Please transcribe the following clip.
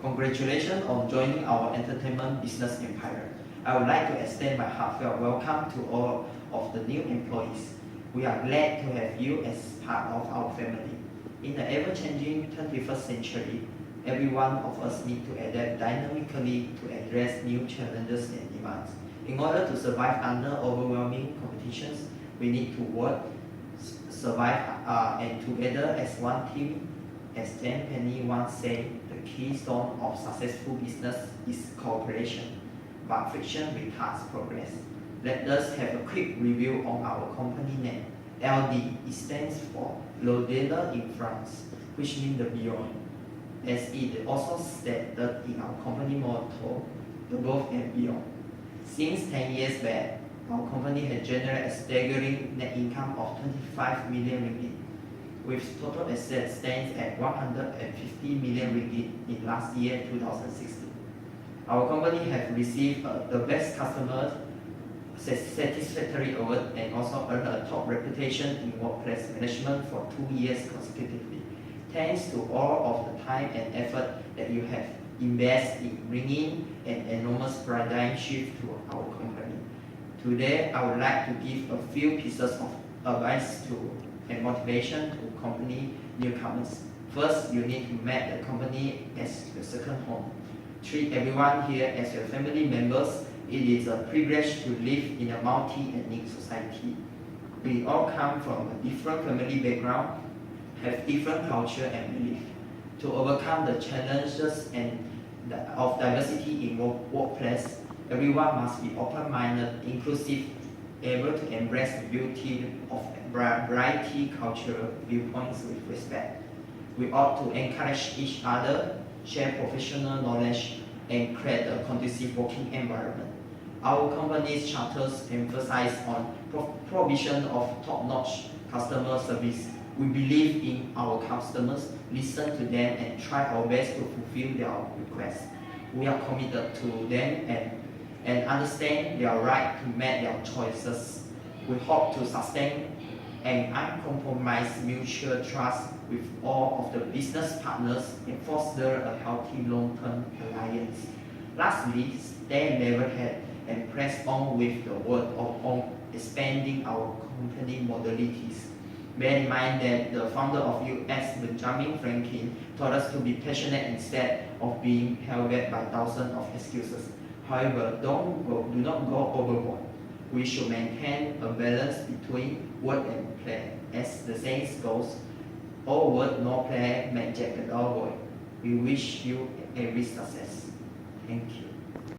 Congratulations on joining our entertainment business empire. I would like to extend my heartfelt welcome to all of the new employees. We are glad to have you as part of our family. In the ever-changing 21st century, every one of us needs to adapt dynamically to address new challenges and demands. In order to survive under overwhelming competitions, we need to work, survive, and together as one team. As Dan Penny once said, the keystone of successful business is cooperation, but friction retards progress. Let us have a quick review on our company name. LD, it stands for L'Au-Delà in France, which means the beyond. As it also stated in our company motto, above and beyond. Since 10 years back, our company has generated a staggering net income of 25 million ringgit, with total assets stands at 150 million ringgit in last year 2016. Our company has received the Best Customer Satisfactory Award and also earned a top reputation in workplace management for 2 years consecutively. Thanks to all of the time and effort that you have invested in bringing an enormous paradigm shift to our company. Today, I would like to give a few pieces of advice and motivation to company newcomers. First, you need to make the company as your second home. Treat everyone here as your family members. It is a privilege to live in a multi-ethnic society. We all come from a different family background, have different culture and belief. To overcome the challenges of diversity in workplace, everyone must be open-minded, inclusive, able to embrace the beauty of variety cultural viewpoints with respect. We ought to encourage each other, share professional knowledge, and create a conducive working environment. Our company's charters emphasize on provision of top-notch customer service. We believe in our customers, listen to them, and try our best to fulfill their requests. We are committed to them and understand their right to make their choices. We hope to sustain an uncompromised mutual trust with all of the business partners and foster a healthy long-term alliance. Lastly, stay level-headed and press on with the work on expanding our company modalities. Bear in mind that the founder of US, Benjamin Franklin, taught us to be passionate instead of being held back by thousands of excuses. However, do not go overboard. We should maintain a balance between work and play. As the saying goes, all work, no play, make Jack a dull boy. We wish you every success. Thank you.